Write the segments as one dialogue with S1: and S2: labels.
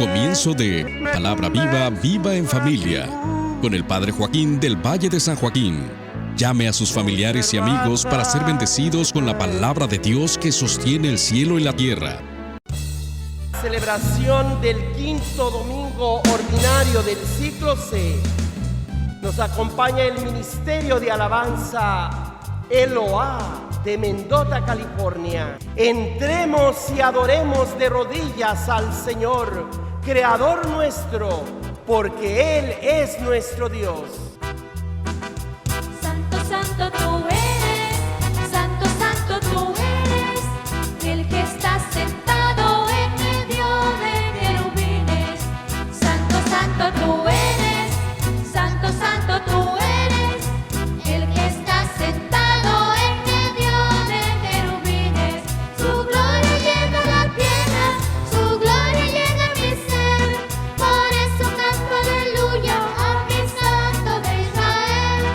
S1: Comienzo de Palabra Viva, Viva en Familia, con el Padre Joaquín del Valle de San Joaquín. Llame a sus familiares y amigos para ser bendecidos con la palabra de Dios que sostiene el cielo y la tierra.
S2: Celebración del quinto domingo ordinario del ciclo C. Nos acompaña el Ministerio de Alabanza Eloá de Mendota, California. Entremos y adoremos de rodillas al Señor, Creador nuestro, porque Él es nuestro Dios.
S3: Santo, santo tú eres, santo, santo tú eres, el que está sentado en medio de querubines. Santo, santo tú eres, santo, santo tú eres, el que está sentado en medio de querubines. Su gloria llena la tierra, su gloria llena mi ser, por eso canto aleluya a mi santo de Israel.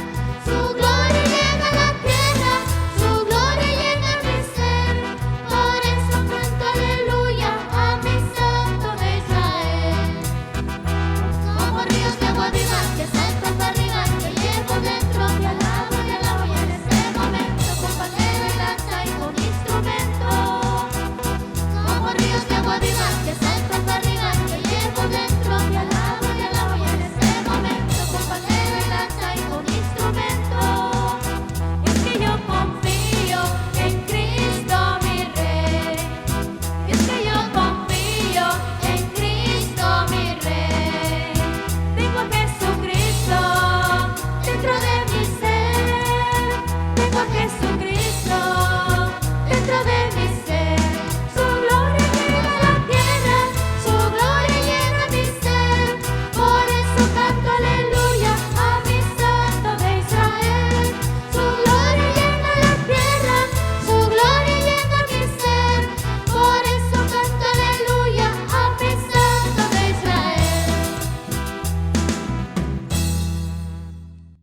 S3: Su gloria llena la tierra, su gloria llena mi ser, por eso canto aleluya a mi santo de Israel. Como ríos de agua viva que saltan para arriba, que llevo dentro, que alabo y en este momento, con pandero y lanza y con instrumento. Como ríos de agua viva que saltan para arriba, que llevo dentro, que alabo y en este momento, con pandero y lanza y con instrumento. Es que yo confío en Cristo mi Rey, es que yo confío en Cristo mi Rey. Tengo a Jesucristo dentro de mi ser, tengo a Jesucristo dentro de mi ser. Su gloria llena la tierra, su gloria llena mi ser, por eso canto aleluya a mi santo de Israel. Su gloria llena la tierra, su gloria llena mi ser, por eso canto aleluya a mi santo de Israel.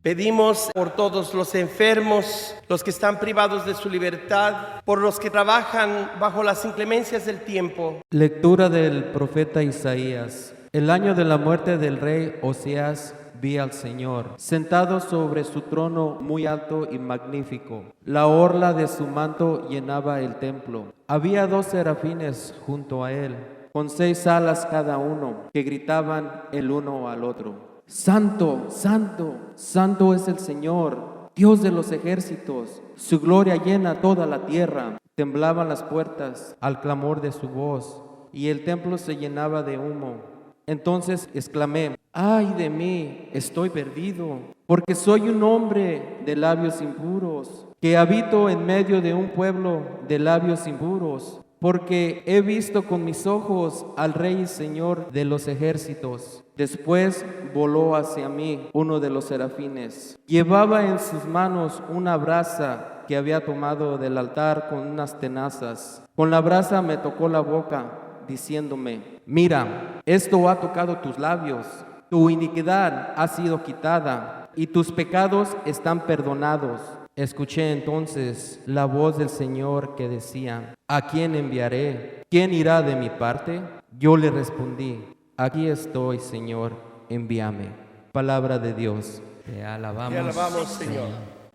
S2: Pedimos por todos los enfermos, los que están privados de su libertad, por los que trabajan bajo las inclemencias del tiempo.
S4: Lectura del profeta Isaías. El año de la muerte del rey Osías vi al Señor, sentado sobre su trono muy alto y magnífico. La orla de su manto llenaba el templo. Había 2 serafines junto a él, con 6 alas cada uno, que gritaban el uno al otro: Santo, santo, santo es el Señor, Dios de los ejércitos. Su gloria llena toda la tierra. Temblaban las puertas al clamor de su voz, y el templo se llenaba de humo. Entonces exclamé: ¡ay de mí! Estoy perdido, porque soy un hombre de labios impuros, que habito en medio de un pueblo de labios impuros, porque he visto con mis ojos al Rey y Señor de los ejércitos. Después voló hacia mí uno de los serafines. Llevaba en sus manos una brasa que había tomado del altar con unas tenazas. Con la brasa me tocó la boca, diciéndome: mira, esto ha tocado tus labios. Tu iniquidad ha sido quitada y tus pecados están perdonados. Escuché entonces la voz del Señor que decía: ¿a quién enviaré? ¿Quién irá de mi parte? Yo le respondí: aquí estoy, Señor, envíame. Palabra de Dios. Te alabamos,
S2: Señor.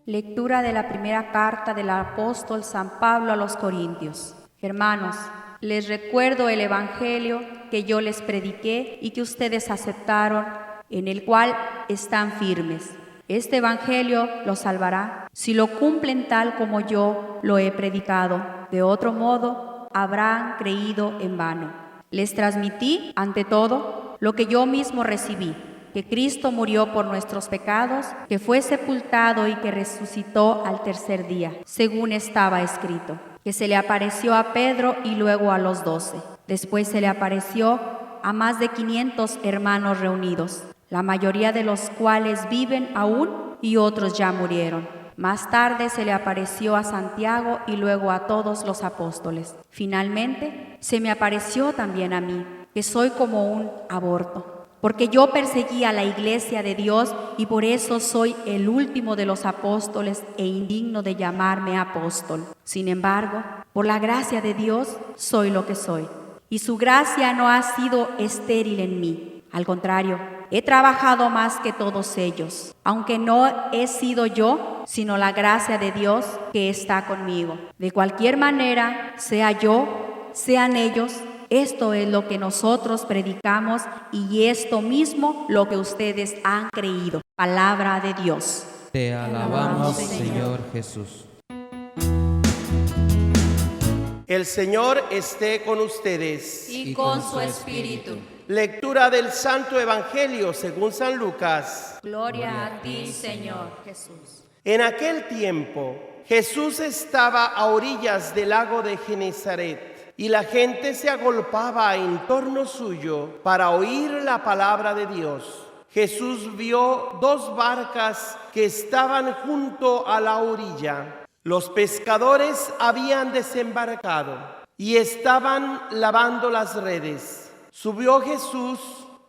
S5: Lectura de la primera carta del apóstol San Pablo a los Corintios. Hermanos, les recuerdo el evangelio que yo les prediqué y que ustedes aceptaron, en el cual están firmes. Este evangelio los salvará si lo cumplen tal como yo lo he predicado. De otro modo, habrán creído en vano. Les transmití, ante todo, lo que yo mismo recibí: que Cristo murió por nuestros pecados, que fue sepultado y que resucitó al tercer día, según estaba escrito, que se le apareció a Pedro y luego a los 12. Después se le apareció a más de 500 hermanos reunidos, la mayoría de los cuales viven aún y otros ya murieron. Más tarde se le apareció a Santiago y luego a todos los apóstoles. Finalmente, se me apareció también a mí, que soy como un aborto, porque yo perseguí a la iglesia de Dios y por eso soy el último de los apóstoles e indigno de llamarme apóstol. Sin embargo, por la gracia de Dios, soy lo que soy. y su gracia no ha sido estéril en mí. Al contrario, he trabajado más que todos ellos, aunque no he sido yo, sino la gracia de Dios que está conmigo. De cualquier manera, sea yo, sean ellos, esto es lo que nosotros predicamos y esto mismo lo que ustedes han creído. Palabra de Dios.
S4: Te alabamos, Señor Jesús.
S2: El Señor esté con ustedes.
S3: Y con su espíritu.
S2: Lectura del Santo Evangelio según San Lucas.
S3: Gloria a ti, Señor Jesús.
S2: En aquel tiempo, Jesús estaba a orillas del lago de Genezaret, y la gente se agolpaba en torno suyo para oír la palabra de Dios. Jesús vio 2 barcas que estaban junto a la orilla. Los pescadores habían desembarcado y estaban lavando las redes. Subió Jesús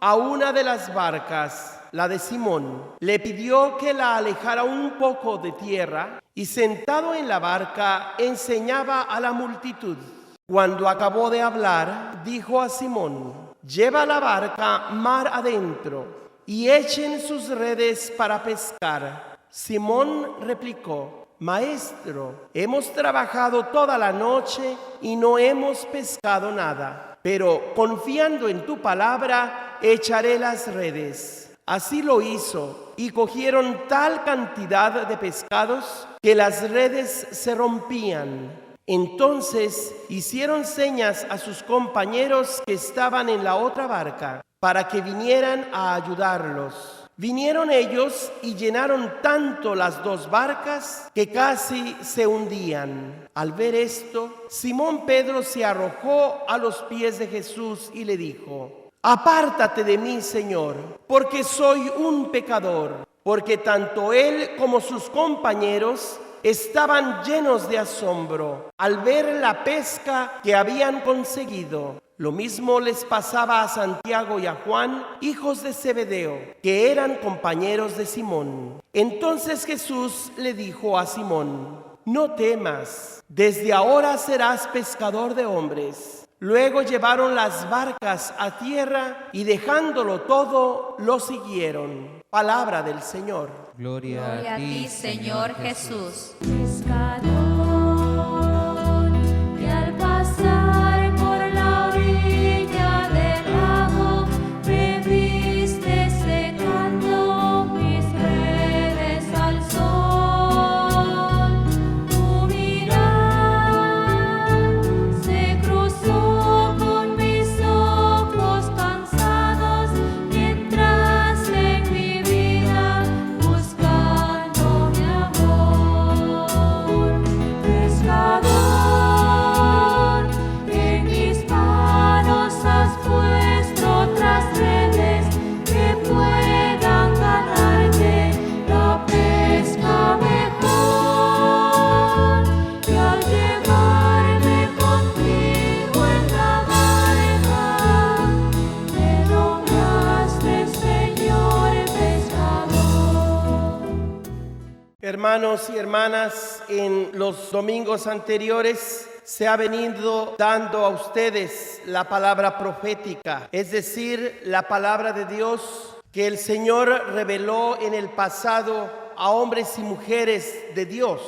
S2: a una de las barcas, la de Simón. Le pidió que la alejara un poco de tierra y sentado en la barca enseñaba a la multitud. Cuando acabó de hablar, dijo a Simón: «Lleva la barca mar adentro y echen sus redes para pescar». Simón replicó: «Maestro, hemos trabajado toda la noche y no hemos pescado nada, pero confiando en tu palabra, echaré las redes». Así lo hizo, y cogieron tal cantidad de pescados que las redes se rompían. Entonces hicieron señas a sus compañeros que estaban en la otra barca, para que vinieran a ayudarlos. Vinieron ellos y llenaron tanto las 2 barcas que casi se hundían. Al ver esto, Simón Pedro se arrojó a los pies de Jesús y le dijo: «Apártate de mí, Señor, porque soy un pecador». Porque tanto él como sus compañeros estaban llenos de asombro al ver la pesca que habían conseguido. Lo mismo les pasaba a Santiago y a Juan, hijos de Zebedeo, que eran compañeros de Simón. Entonces Jesús le dijo a Simón: «No temas, desde ahora serás pescador de hombres». Luego llevaron las barcas a tierra y dejándolo todo, lo siguieron. Palabra del Señor.
S3: Gloria a ti, Señor Jesús.
S6: Pescador, que al pasar por la orilla del lago me viste secando mis redes al sol. Tu mirada se cruzó con mis ojos cansados mientras en mi vida buscando mi amor. Pescador, en mis manos has puesto otras redes que puedan ganarte la pesca mejor. Y al llevarme contigo en la barca, me nombraste Señor pescador.
S2: Hermanos y hermanas, en los domingos anteriores se ha venido dando a ustedes la palabra profética, es decir, la palabra de Dios que el Señor reveló en el pasado a hombres y mujeres de Dios.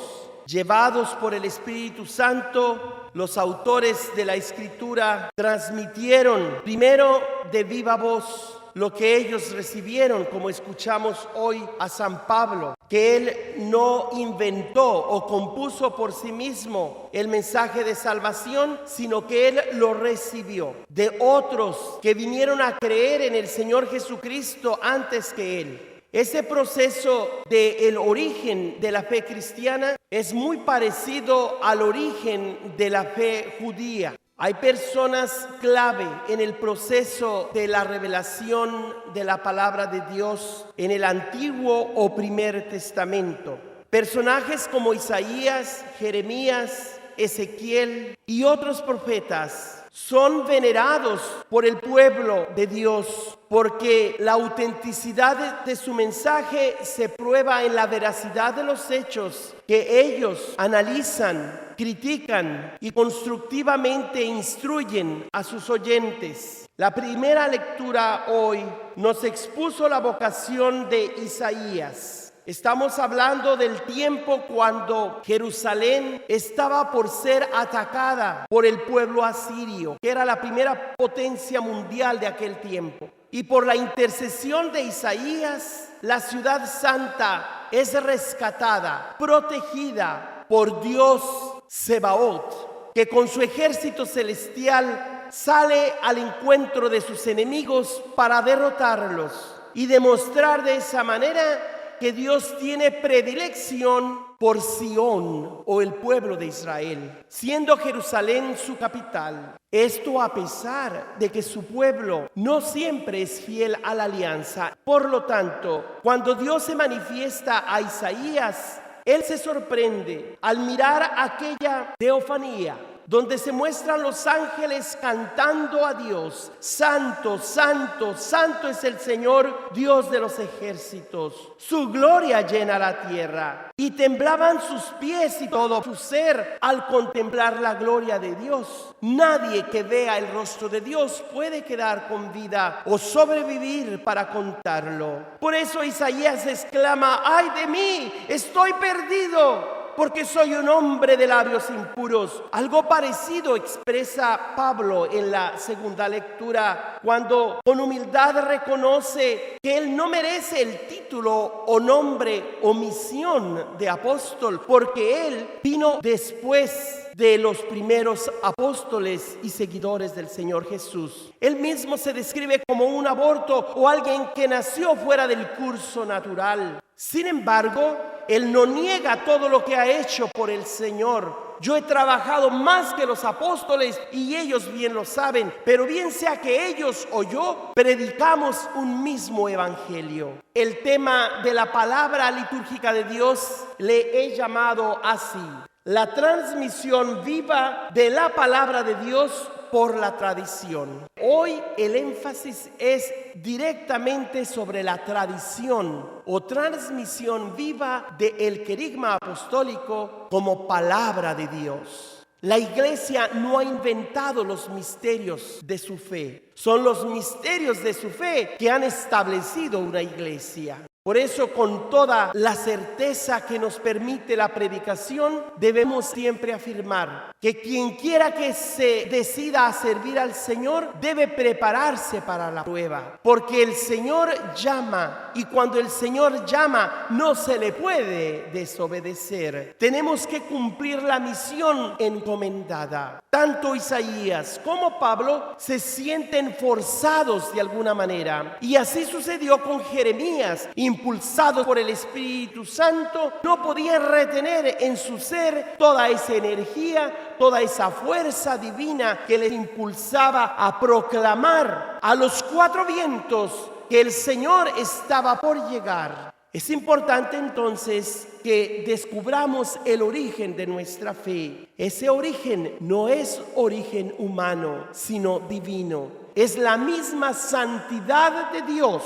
S2: Llevados por el Espíritu Santo, los autores de la Escritura transmitieron primero de viva voz lo que ellos recibieron, como escuchamos hoy a San Pablo, que él no inventó o compuso por sí mismo el mensaje de salvación, sino que él lo recibió de otros que vinieron a creer en el Señor Jesucristo antes que él. Ese proceso del origen de la fe cristiana es muy parecido al origen de la fe judía. Hay personas clave en el proceso de la revelación de la palabra de Dios en el Antiguo o Primer Testamento. Personajes como Isaías, Jeremías, Ezequiel y otros profetas son venerados por el pueblo de Dios porque la autenticidad de su mensaje se prueba en la veracidad de los hechos que ellos analizan, critican y constructivamente instruyen a sus oyentes. La primera lectura hoy nos expuso la vocación de Isaías. Estamos hablando del tiempo cuando Jerusalén estaba por ser atacada por el pueblo asirio, que era la primera potencia mundial de aquel tiempo. Y por la intercesión de Isaías, la ciudad santa es rescatada, protegida por Dios Sebaot, que con su ejército celestial sale al encuentro de sus enemigos para derrotarlos y demostrar de esa manera que Dios tiene predilección por Sión o el pueblo de Israel, siendo Jerusalén su capital. Esto a pesar de que su pueblo no siempre es fiel a la alianza. Por lo tanto, cuando Dios se manifiesta a Isaías, él se sorprende al mirar aquella teofanía donde se muestran los ángeles cantando a Dios. Santo, santo, santo es el Señor, Dios de los ejércitos. Su gloria llena la tierra. Y temblaban sus pies y todo su ser al contemplar la gloria de Dios. Nadie que vea el rostro de Dios puede quedar con vida o sobrevivir para contarlo. Por eso Isaías exclama: ¡ay de mí! ¡Estoy perdido! Porque soy un hombre de labios impuros. Algo parecido expresa Pablo en la segunda lectura, cuando con humildad reconoce que él no merece el título o nombre o misión de apóstol, porque él vino después de los primeros apóstoles y seguidores del Señor Jesús. Él mismo se describe como un aborto o alguien que nació fuera del curso natural. Sin embargo, él no niega todo lo que ha hecho por el Señor. Yo he trabajado más que los apóstoles y ellos bien lo saben, pero bien sea que ellos o yo predicamos un mismo evangelio. El tema de la palabra litúrgica de Dios le he llamado así: la transmisión viva de la palabra de Dios por la tradición. Hoy el énfasis es directamente sobre la tradición o transmisión viva del querigma apostólico como palabra de Dios. La Iglesia no ha inventado los misterios de su fe. Son los misterios de su fe que han establecido una iglesia. Por eso, con toda la certeza que nos permite la predicación, debemos siempre afirmar que quien quiera que se decida a servir al Señor debe prepararse para la prueba, porque el Señor llama, y cuando el Señor llama no se le puede desobedecer. Tenemos que cumplir la misión encomendada. Tanto Isaías como Pablo se sienten forzados de alguna manera, y así sucedió con Jeremías. Impulsados por el Espíritu Santo, no podían retener en su ser toda esa energía, toda esa fuerza divina que les impulsaba a proclamar a los cuatro vientos que el Señor estaba por llegar. Es importante entonces que descubramos el origen de nuestra fe. Ese origen no es origen humano, sino divino. Es la misma santidad de Dios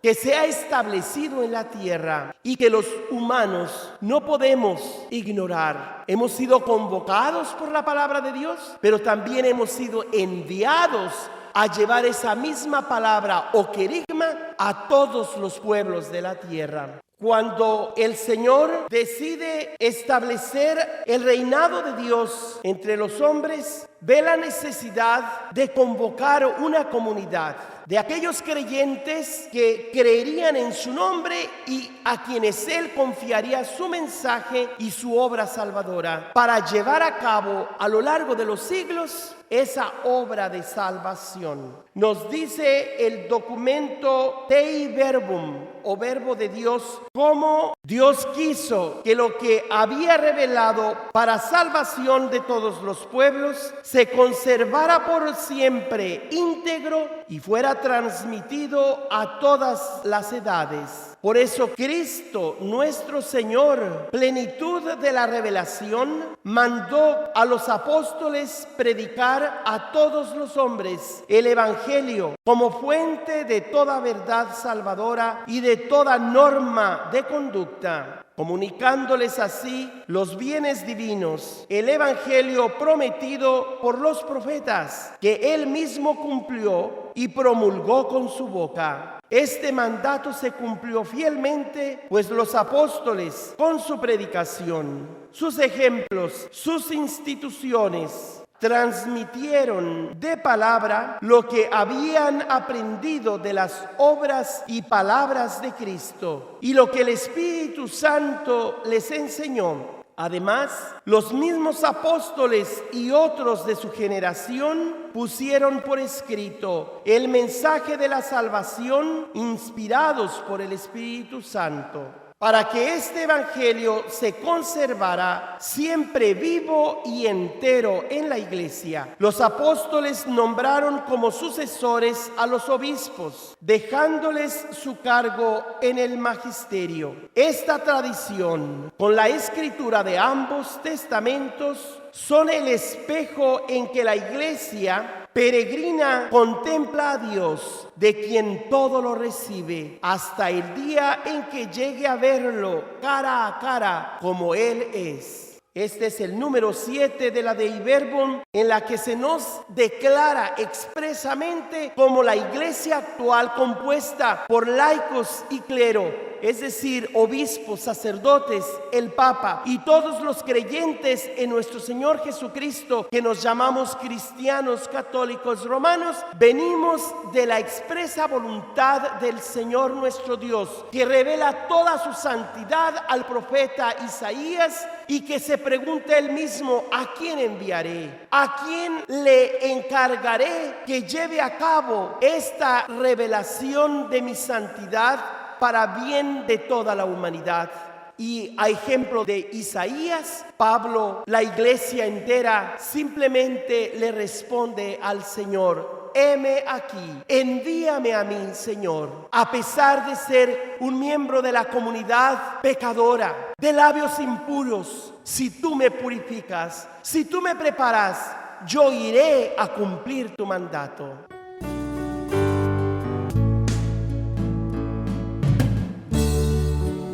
S2: que se ha establecido en la tierra y que los humanos no podemos ignorar. Hemos sido convocados por la palabra de Dios, pero también hemos sido enviados a llevar esa misma palabra o querigma a todos los pueblos de la tierra. Cuando el Señor decide establecer el reinado de Dios entre los hombres, ve la necesidad de convocar una comunidad de aquellos creyentes que creerían en su nombre y a quienes Él confiaría su mensaje y su obra salvadora para llevar a cabo a lo largo de los siglos esa obra de salvación. Nos dice el documento Dei Verbum, o Verbo de Dios, cómo Dios quiso que lo que había revelado para salvación de todos los pueblos se conservara por siempre íntegro y fuera transmitido a todas las edades. Por eso Cristo, nuestro Señor, plenitud de la revelación, mandó a los apóstoles predicar a todos los hombres el Evangelio como fuente de toda verdad salvadora y de toda norma de conducta, comunicándoles así los bienes divinos, el Evangelio prometido por los profetas, que Él mismo cumplió y promulgó con su boca. Este mandato se cumplió fielmente, pues los apóstoles, con su predicación, sus ejemplos, sus instituciones, transmitieron de palabra lo que habían aprendido de las obras y palabras de Cristo y lo que el Espíritu Santo les enseñó. Además, los mismos apóstoles y otros de su generación pusieron por escrito el mensaje de la salvación inspirados por el Espíritu Santo, para que este Evangelio se conservara siempre vivo y entero en la Iglesia. Los apóstoles nombraron como sucesores a los obispos, dejándoles su cargo en el magisterio. Esta tradición, con la escritura de ambos testamentos, son el espejo en que la Iglesia peregrina contempla a Dios, de quien todo lo recibe, hasta el día en que llegue a verlo cara a cara como Él es. Este es el número 7 de la Dei Verbum, en la que se nos declara expresamente como la Iglesia actual, compuesta por laicos y clero, es decir, obispos, sacerdotes, el Papa y todos los creyentes en nuestro Señor Jesucristo, que nos llamamos cristianos católicos romanos, venimos de la expresa voluntad del Señor nuestro Dios, que revela toda su santidad al profeta Isaías y que se pregunta él mismo: ¿a quién enviaré? ¿A quién le encargaré que lleve a cabo esta revelación de mi santidad para bien de toda la humanidad? Y a ejemplo de Isaías, Pablo, la iglesia entera, simplemente le responde al Señor: heme aquí, envíame a mí, Señor. A pesar de ser un miembro de la comunidad pecadora, de labios impuros, si tú me purificas, si tú me preparas, yo iré a cumplir tu mandato.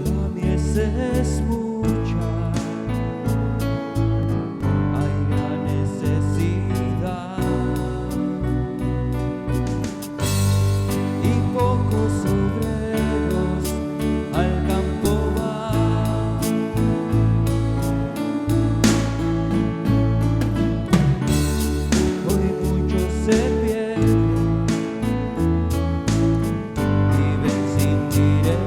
S7: La mies es mucha, hay gran necesidad y pocos obreros al campo van. Hoy muchos se pierden, viven sin dirección.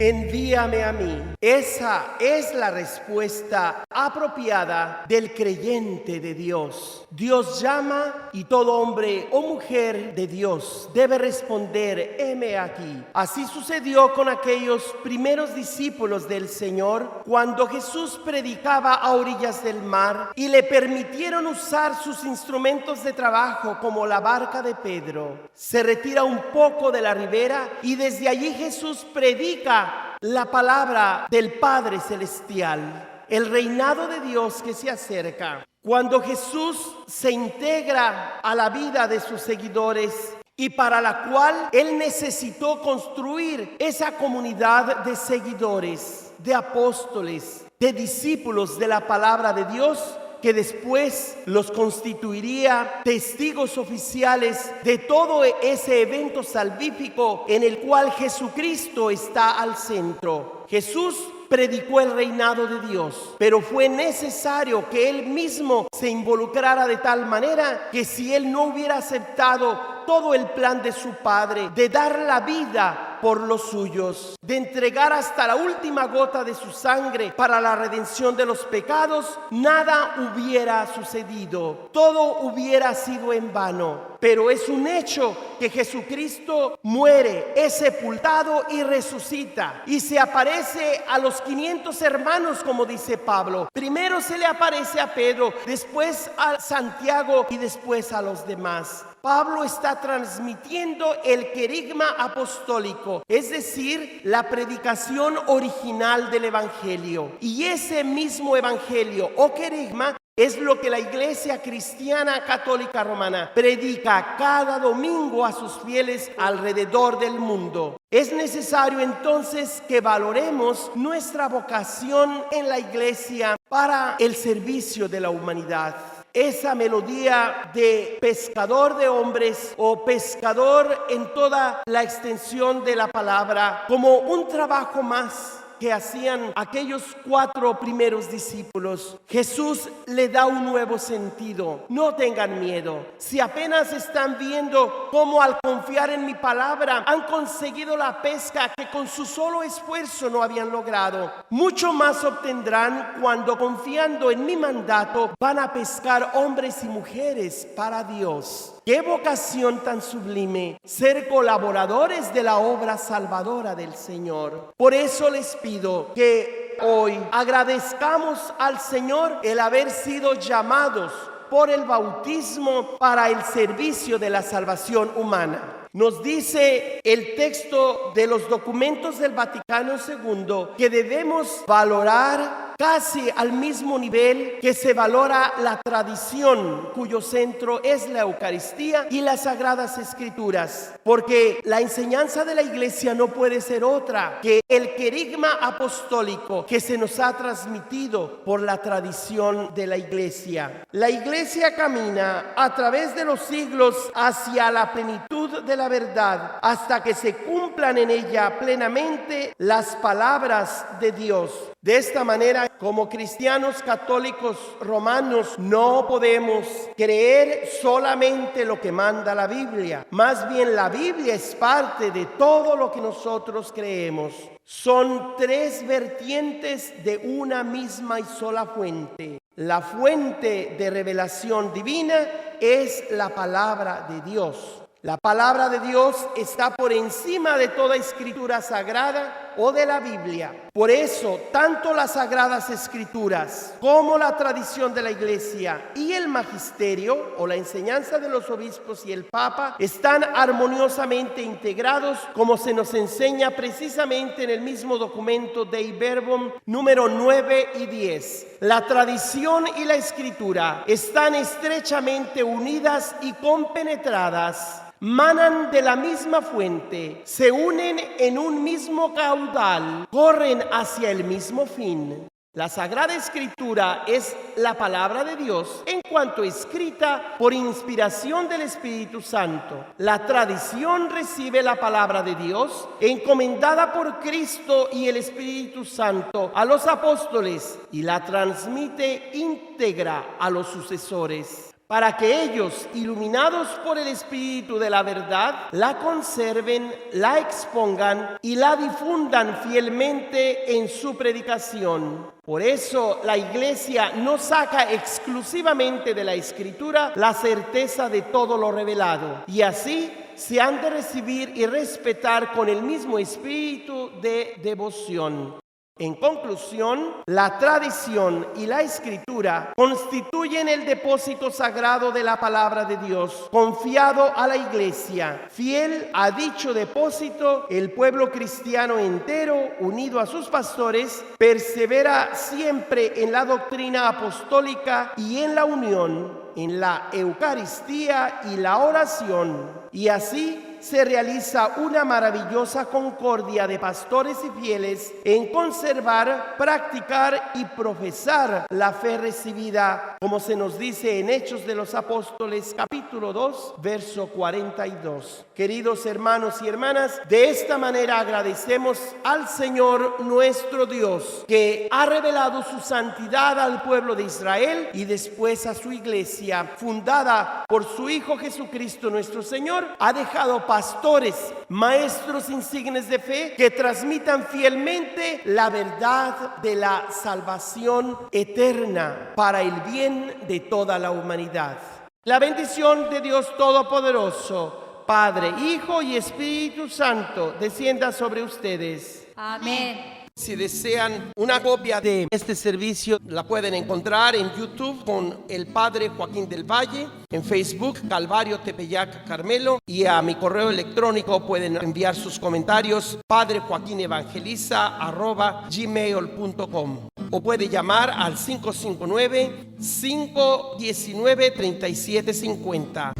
S2: envíame a mí. Esa es la respuesta apropiada del creyente de Dios. Dios llama y todo hombre o mujer de Dios debe responder, heme aquí. Así sucedió con aquellos primeros discípulos del Señor cuando Jesús predicaba a orillas del mar y le permitieron usar sus instrumentos de trabajo como la barca de Pedro. Se retira un poco de la ribera y desde allí Jesús predica la palabra del Padre Celestial, el reinado de Dios que se acerca. Cuando Jesús se integra a la vida de sus seguidores y para la cual Él necesitó construir esa comunidad de seguidores, de apóstoles, de discípulos de la palabra de Dios, que después los constituiría testigos oficiales de todo ese evento salvífico en el cual Jesucristo está al centro. Jesús predicó el reinado de Dios, pero fue necesario que Él mismo se involucrara de tal manera que si Él no hubiera aceptado todo el plan de su Padre, de dar la vida por los suyos, de entregar hasta la última gota de su sangre para la redención de los pecados, nada hubiera sucedido, todo hubiera sido en vano. Pero es un hecho que Jesucristo muere, es sepultado y resucita y se aparece a los 500 hermanos, como dice Pablo. Primero se le aparece a Pedro, después a Santiago y después a los demás. Pablo está transmitiendo el querigma apostólico, es decir, la predicación original del Evangelio. Y ese mismo Evangelio o querigma es lo que la Iglesia Cristiana Católica Romana predica cada domingo a sus fieles alrededor del mundo. Es necesario entonces que valoremos nuestra vocación en la Iglesia para el servicio de la humanidad. Esa melodía de pescador de hombres o pescador en toda la extensión de la palabra, como un trabajo más que hacían aquellos 4 primeros discípulos, Jesús le da un nuevo sentido. No tengan miedo. Si apenas están viendo cómo al confiar en mi palabra han conseguido la pesca que con su solo esfuerzo no habían logrado, mucho más obtendrán cuando confiando en mi mandato van a pescar hombres y mujeres para Dios. ¡Qué vocación tan sublime! Ser colaboradores de la obra salvadora del Señor. Por eso les pido que hoy agradezcamos al Señor el haber sido llamados por el bautismo para el servicio de la salvación humana. Nos dice el texto de los documentos del Vaticano II que debemos valorar casi al mismo nivel que se valora la tradición, cuyo centro es la Eucaristía y las Sagradas Escrituras, porque la enseñanza de la Iglesia no puede ser otra que el querigma apostólico que se nos ha transmitido por la tradición de la Iglesia. La Iglesia camina a través de los siglos hacia la plenitud de la verdad, hasta que se cumplan en ella plenamente las palabras de Dios. De esta manera, como cristianos católicos romanos, no podemos creer solamente lo que manda la Biblia. Más bien, la Biblia es parte de todo lo que nosotros creemos. Son 3 vertientes de una misma y sola fuente. La fuente de revelación divina es la palabra de Dios. La palabra de Dios está por encima de toda escritura sagrada o de la Biblia. Por eso, tanto las Sagradas Escrituras como la tradición de la Iglesia y el magisterio o la enseñanza de los obispos y el Papa están armoniosamente integrados, como se nos enseña precisamente en el mismo documento Dei Verbum número 9 y 10. La tradición y la escritura están estrechamente unidas y compenetradas. Manan de la misma fuente, se unen en un mismo caudal, corren hacia el mismo fin. La Sagrada Escritura es la palabra de Dios en cuanto escrita por inspiración del Espíritu Santo. La tradición recibe la palabra de Dios encomendada por Cristo y el Espíritu Santo a los apóstoles y la transmite íntegra a los sucesores. para que ellos, iluminados por el Espíritu de la verdad, la conserven, la expongan y la difundan fielmente en su predicación. Por eso la Iglesia no saca exclusivamente de la Escritura la certeza de todo lo revelado, y así se han de recibir y respetar con el mismo espíritu de devoción. En conclusión, la tradición y la escritura constituyen el depósito sagrado de la palabra de Dios, confiado a la Iglesia. Fiel a dicho depósito, el pueblo cristiano entero, unido a sus pastores, persevera siempre en la doctrina apostólica y en la unión, en la Eucaristía y la oración, y así se realiza una maravillosa concordia de pastores y fieles en conservar, practicar y profesar la fe recibida, como se nos dice en Hechos de los Apóstoles, capítulo 2, verso 42. Queridos hermanos y hermanas, de esta manera agradecemos al Señor nuestro Dios, que ha revelado su santidad al pueblo de Israel y después a su Iglesia, fundada por su Hijo Jesucristo nuestro Señor. Ha dejado pastores, maestros insignes de fe, que transmitan fielmente la verdad de la salvación eterna para el bien de toda la humanidad. La bendición de Dios Todopoderoso, Padre, Hijo y Espíritu Santo, descienda sobre ustedes.
S5: Amén.
S2: Si desean una copia de este servicio, la pueden encontrar en YouTube con el Padre Joaquín del Valle, en Facebook Calvario Tepeyac Carmelo, y a mi correo electrónico pueden enviar sus comentarios padrejoaquinevangeliza@gmail.com, o puede llamar al 559-519-3750.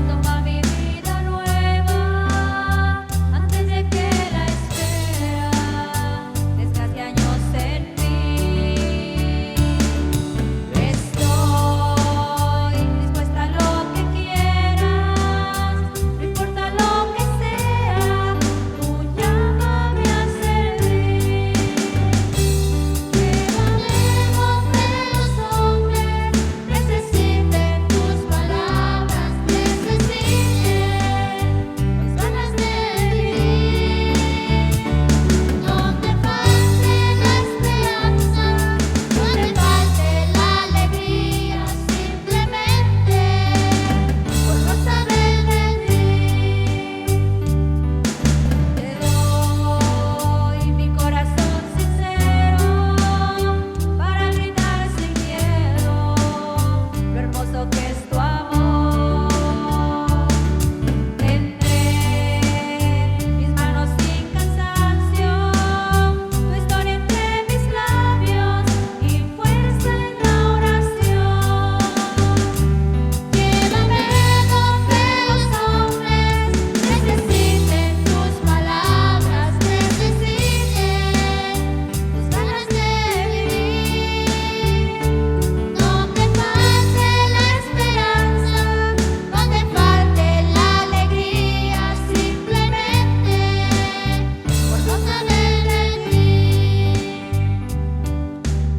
S3: Toma mi vida nueva antes de que la espera desgaste años en mí. Estoy dispuesta a lo que quieras, no importa lo que sea, tú llámame a servir. Llévame donde los hombres necesiten tus palabras, necesiten mis ganas de vivir. Donde falte la esperanza, donde falte la alegría, simplemente por no saber de ti. Te doy mi corazón sincero para gritar sin miedo lo hermoso que es tu amor. Tendré mis manos sin cansancio, tu historia entre mis labios y fuerza en la oración. Llévame donde los hombres necesiten tus palabras, necesiten tus ganas de vivir. Donde falte la esperanza, donde falte la alegría, simplemente por no saber de ti.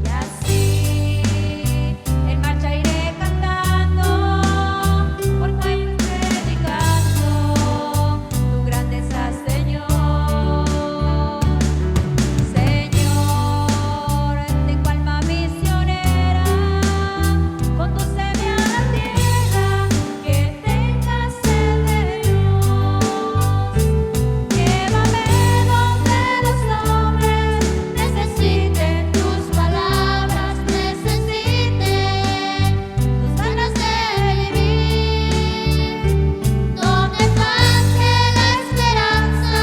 S3: Y así en marcha iré cantando, por tu predicando tu grandeza, Señor. Señor, tengo alma misionera, condúceme a la tierra que tenga sed de Dios. Llévame donde los hombres necesiten tus palabras, necesiten tus ganas de vivir. Donde falte la esperanza,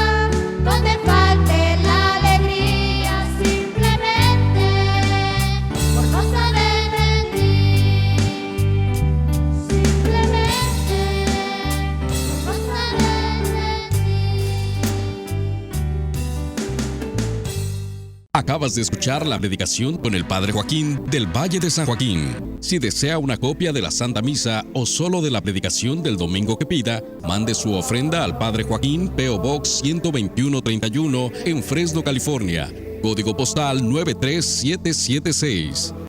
S3: donde falte la alegría, simplemente por no saber de ti. Simplemente por no saber de ti.
S1: Acabas de escuchar la predicación con el Padre Joaquín del Valle de San Joaquín. Si desea una copia de la Santa Misa o solo de la predicación del domingo que pida, mande su ofrenda al Padre Joaquín, P.O. Box 12131 en Fresno, California, Código postal 93776.